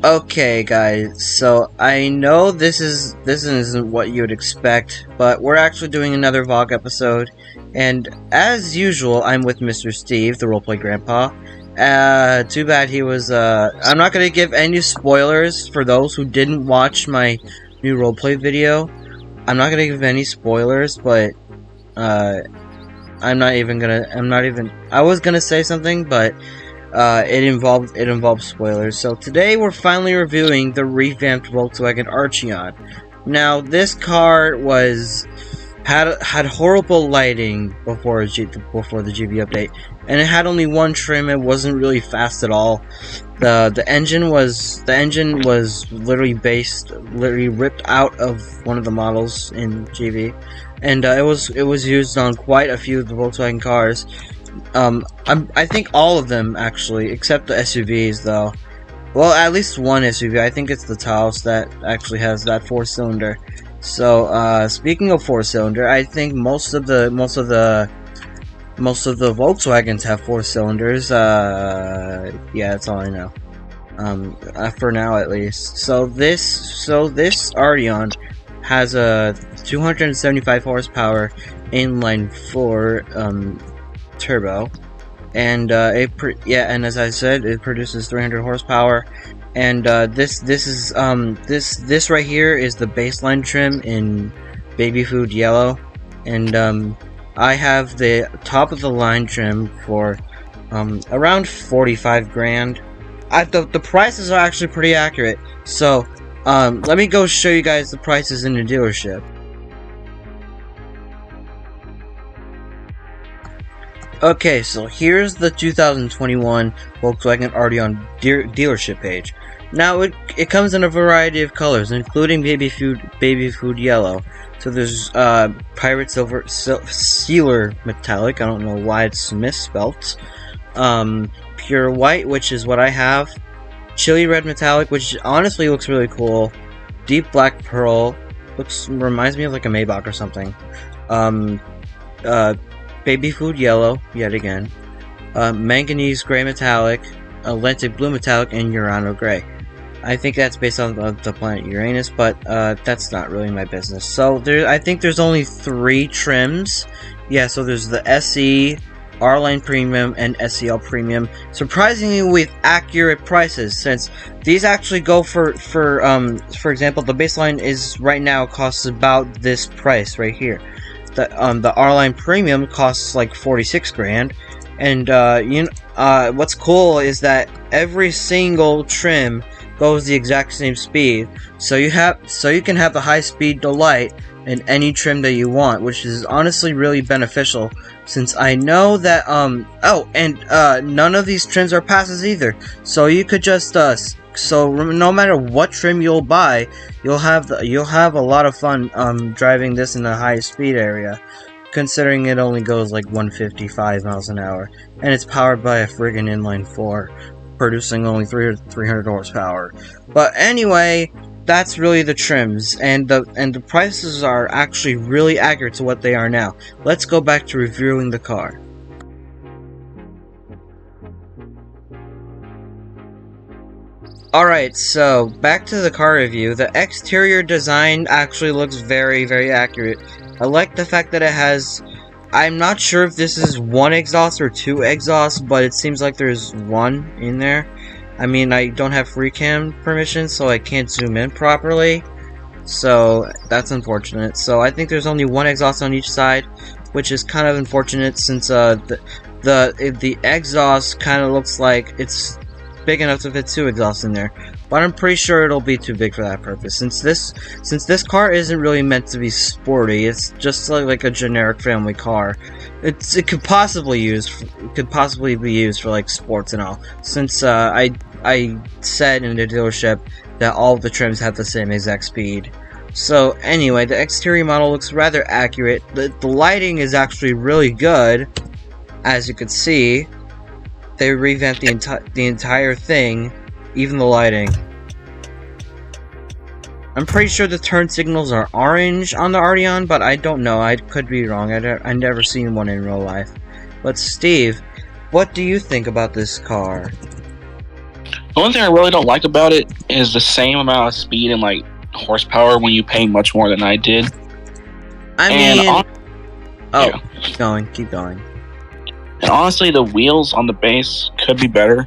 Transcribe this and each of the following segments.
Okay guys, so I know this isn't what you would expect, but we're actually doing another VOG episode, and as usual, I'm with Mr. Steve, the roleplay grandpa. Too bad he was, I'm not gonna give any spoilers for those who didn't watch my new roleplay video. I'm not gonna give any spoilers, but, I was gonna say something, but it involved spoilers. So today we're finally reviewing the revamped Volkswagen Arteon. Now this car had horrible lighting before the GB update, and it had only one trim. It wasn't really fast at all. The engine was literally ripped out of one of the models in GB, and it was used on quite a few of the Volkswagen cars. I think all of them, actually, except the SUVs, though. Well, at least one SUV. I think it's the Taos that actually has that 4-cylinder. So, speaking of 4-cylinder, I think most of the Volkswagens have 4 cylinders. Yeah, that's all I know. For now, at least. So this Arteon has a 275 horsepower inline 4 turbo, and and as I said, it produces 300 horsepower. And this right here is the baseline trim in baby food yellow, and I have the top of the line trim for around 45 grand. The prices are actually pretty accurate, so let me go show you guys the prices in the dealership. Okay, so here's the 2021 Volkswagen Arteon dealership page. Now it comes in a variety of colors, including baby food yellow. So there's pirate silver sealer metallic. I don't know why it's misspelt. Pure white, which is what I have. Chili red metallic, which honestly looks really cool. Deep black pearl, reminds me of like a Maybach or something. Baby food yellow, yet again. Manganese gray metallic, Atlantic blue metallic, and Urano gray. I think that's based on the planet Uranus, but that's not really my business. So I think there's only 3 trims. Yeah, so there's the SE, R-Line Premium, and SEL Premium. Surprisingly, with accurate prices, since these actually go for example, the baseline is right now costs about this price right here. The R-Line Premium costs like 46 grand, and what's cool is that every single trim goes the exact same speed, so you can have the high speed delight in any trim that you want, which is honestly really beneficial, since I know that none of these trims are passes either, so you could just so no matter what trim you'll buy, you'll have a lot of fun driving this in the high speed area, considering it only goes like 155 miles an hour, and it's powered by a friggin' inline 4, producing only 300 horsepower. But anyway, that's really the trims, and the prices are actually really accurate to what they are now. Let's go back to reviewing the car. Alright, so back to the car review. The exterior design actually looks very, very accurate. I like the fact that it has, I'm not sure if this is 1 exhaust or 2 exhausts, but it seems like there's 1 in there. I mean, I don't have free cam permission, so I can't zoom in properly, so that's unfortunate. So I think there's only 1 exhaust on each side, which is kind of unfortunate, since the exhaust kind of looks like it's big enough to fit 2 exhausts in there, but I'm pretty sure it'll be too big for that purpose, since this car isn't really meant to be sporty. It's just like a generic family car. It could possibly be used for like sports and all, since I said in the dealership that all of the trims have the same exact speed. So anyway, the exterior model looks rather accurate. The lighting is actually really good, as you can see. They revamped the entire thing, even the lighting. I'm pretty sure the turn signals are orange on the Arteon, but I don't know. I could be wrong. I've never seen one in real life. But Steve, what do you think about this car? The one thing I really don't like about it is the same amount of speed and like horsepower when you pay much more than I did. Keep going. And honestly, the wheels on the base could be better,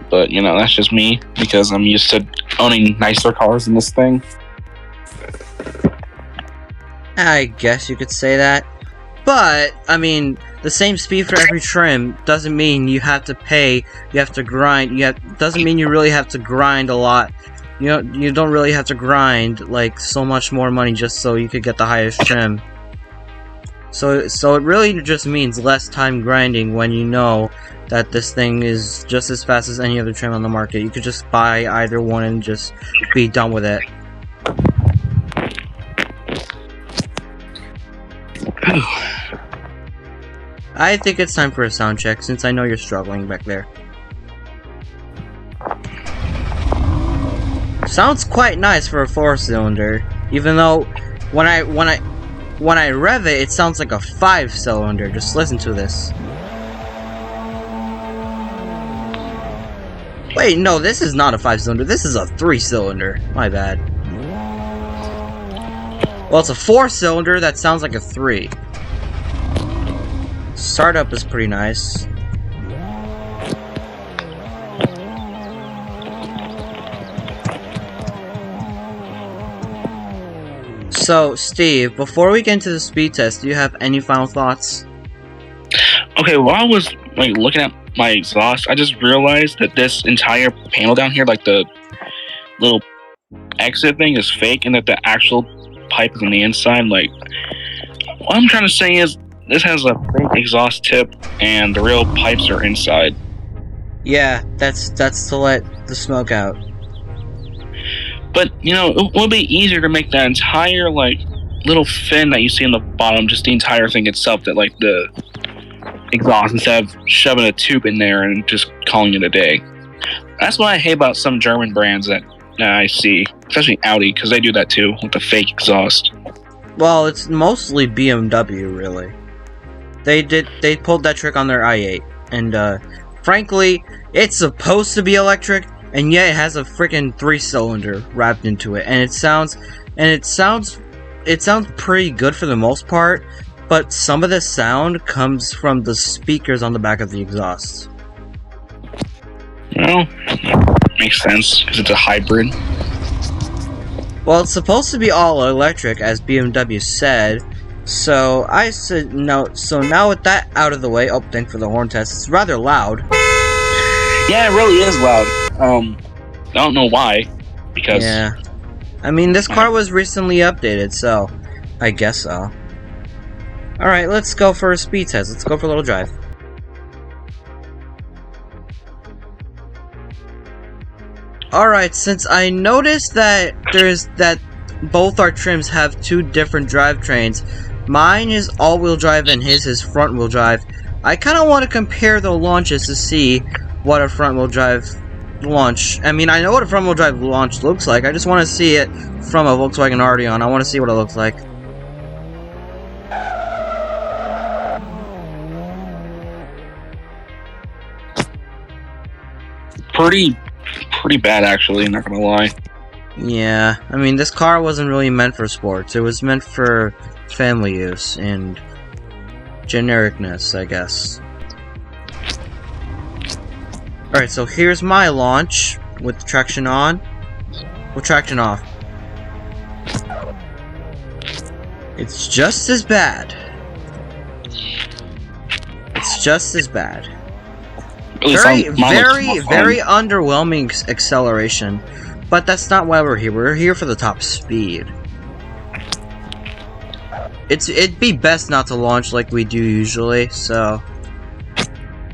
but you know, that's just me because I'm used to owning nicer cars than this thing. I guess you could say that. But, I mean, the same speed for every trim doesn't mean you have to pay, you have to grind, doesn't mean you really have to grind a lot. You don't really have to grind, like, so much more money just so you could get the highest trim. So it really just means less time grinding when you know that this thing is just as fast as any other trim on the market. You could just buy either one and just be done with it. I think it's time for a sound check since I know you're struggling back there. Sounds quite nice for a 4-cylinder, even though when I rev it, it sounds like a 5-cylinder. Just listen to this. Wait, no, this is not a 5-cylinder. This is a 3-cylinder. My bad. Well, it's a 4-cylinder that sounds like a 3. Startup is pretty nice. So, Steve, before we get into the speed test, do you have any final thoughts? Okay, while I was like looking at my exhaust, I just realized that this entire panel down here, like the little exit thing, is fake, and that the actual pipe is on the inside. Like, what I'm trying to say is, this has a fake exhaust tip, and the real pipes are inside. Yeah, that's to let the smoke out. But, you know, it would be easier to make that entire, like, little fin that you see in the bottom, just the entire thing itself, that, like, the exhaust, instead of shoving a tube in there and just calling it a day. That's what I hate about some German brands that I see, especially Audi, because they do that too, with the fake exhaust. Well, it's mostly BMW, really. They pulled that trick on their i8, and, frankly, it's supposed to be electric, and yet it has a freaking 3-cylinder wrapped into it, and it sounds pretty good for the most part, but some of the sound comes from the speakers on the back of the exhaust. Well, makes sense, because it's a hybrid. Well, it's supposed to be all electric, as BMW said, so I said no. So now with that out of the way, oh, thanks for the horn test, it's rather loud. Yeah, it really is loud. I don't know why, because... Yeah. I mean, this car was recently updated, so I guess so. Alright, let's go for a speed test. Let's go for a little drive. Alright, since I noticed that both our trims have two different drivetrains, mine is all-wheel drive and his is front-wheel drive, I kind of want to compare the launches to see what a front-wheel drive launch... I mean, I know what a front-wheel drive launch looks like, I just want to see it from a Volkswagen Arteon. I want to see what it looks like. Pretty bad, actually, not gonna lie. Yeah, I mean, this car wasn't really meant for sports. It was meant for family use and genericness, I guess. Alright, so here's my launch with traction on. With traction off. It's just as bad. It's just as bad. Very underwhelming acceleration. But that's not why we're here. We're here for the top speed. It'd be best not to launch like we do usually, so...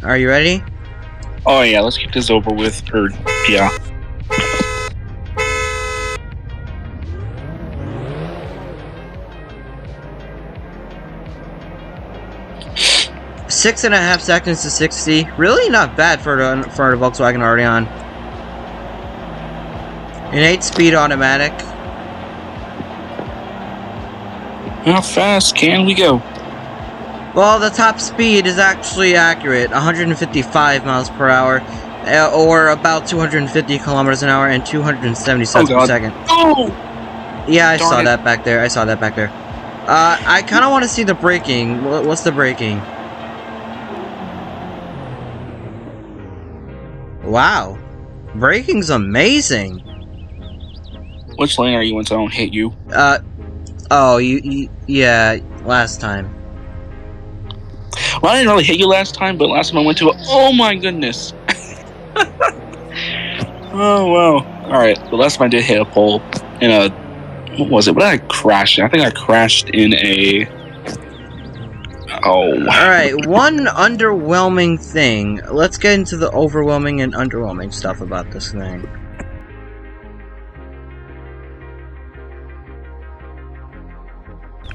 Are you ready? Oh yeah, let's get this over with, or, yeah. Six and a half seconds to 60. Really not bad for a Volkswagen Arteon. An 8-speed automatic. How fast can we go? Well, the top speed is actually accurate. 155 miles per hour. or about 250 kilometers an hour and 270 cents per God. second. Oh! Yeah, I Darn saw it. that back there. I saw that back there. I kind of want to see the braking. What's the braking? Wow. Braking's amazing. Which lane are you in so I don't hit you? Oh, yeah, last time. Well, I didn't really hit you last time, but last time I went to oh my goodness. Oh, wow. Alright, the last time I did hit a pole in a... What was it? What did I crash in? I think I crashed in a... Oh. Alright, one underwhelming thing. Let's get into the overwhelming and underwhelming stuff about this thing.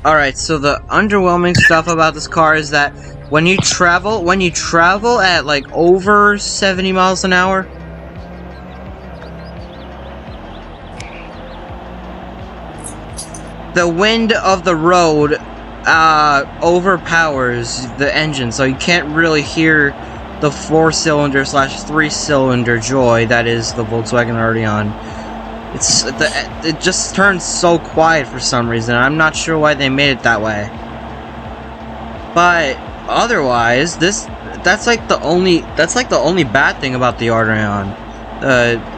Alright, so the underwhelming stuff about this car is that when you travel at like over 70 miles an hour, the wind of the road overpowers the engine, so you can't really hear the 4-cylinder / 3-cylinder joy that is the Volkswagen Arteon. It just turns so quiet for some reason. I'm not sure why they made it that way. But otherwise, that's like the only bad thing about the Arteon.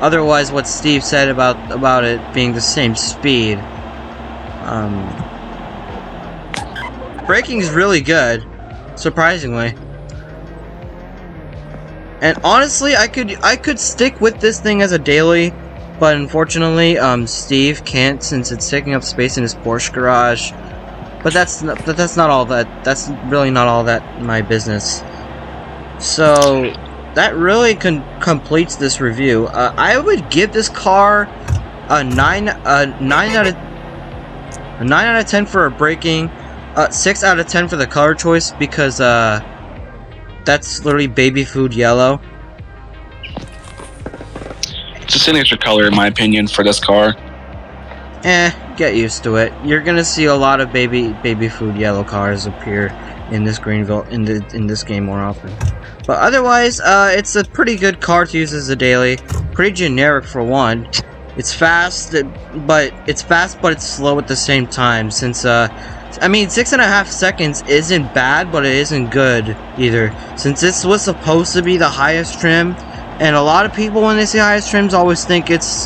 Otherwise, what Steve said about it being the same speed. Braking's really good, surprisingly. And honestly, I could stick with this thing as a daily, but unfortunately, Steve can't since it's taking up space in his Porsche garage. But that's not all that. That's really not all that my business. So that really completes this review. I would give this car a 9 out of 10 for a braking, 6 out of 10 for the color choice because that's literally baby food yellow. It's a signature color, in my opinion, for this car. Get used to it. You're gonna see a lot of baby food yellow cars appear in this Greenville in this game more often. But otherwise, it's a pretty good car to use as a daily. Pretty generic for one. It's fast, but it's slow at the same time. Since I mean, 6.5 seconds isn't bad, but it isn't good either. Since this was supposed to be the highest trim. And a lot of people, when they see highest trims, always think it's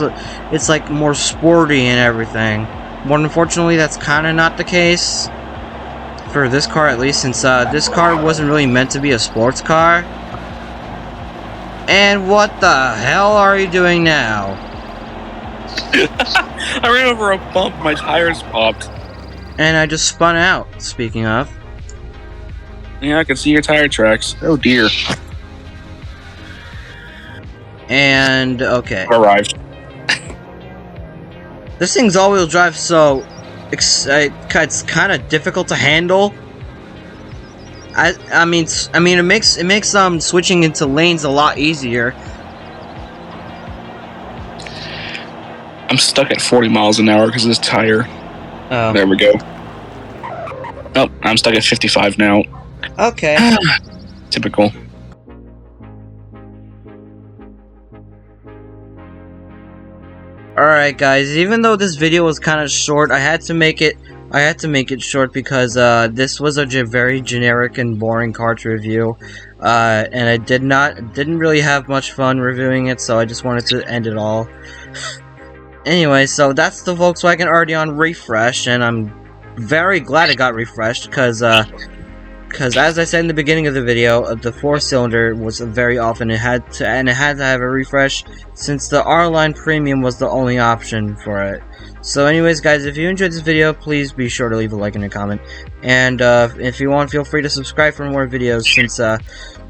like more sporty and everything. But unfortunately, that's kind of not the case for this car, at least, since this car wasn't really meant to be a sports car. And what the hell are you doing now? I ran over a bump. My tires popped. And I just spun out. Speaking of, Yeah, I can see your tire tracks. Oh dear. and okay. Arrived. This thing's all-wheel drive, so it's kind of difficult to handle. I mean, it makes switching into lanes a lot easier. I'm stuck at 40 miles an hour because of this tire. Oh. There we go. Oh, I'm stuck at 55 now. Okay. Typical. Alright guys, even though this video was kind of short, I had to make it short because this was a very generic and boring car to review. And I didn't really have much fun reviewing it, so I just wanted to end it all. Anyway, so that's the Volkswagen Arteon refresh, and I'm very glad it got refreshed because as I said in the beginning of the video, the 4-cylinder was very often it had to have a refresh since the R-Line Premium was the only option for it. So anyways guys, if you enjoyed this video, please be sure to leave a like and a comment. And if you want, feel free to subscribe for more videos since the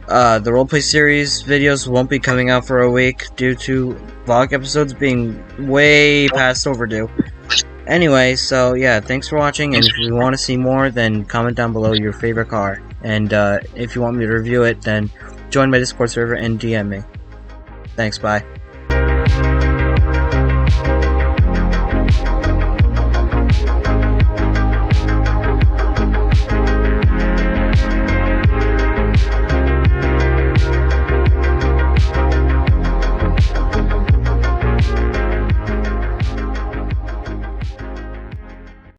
roleplay series videos won't be coming out for a week due to VOG episodes being way past overdue. Anyway, so yeah, thanks for watching, and if you want to see more, then comment down below your favorite car. And if you want me to review it, then join my Discord server and DM me. Thanks, bye.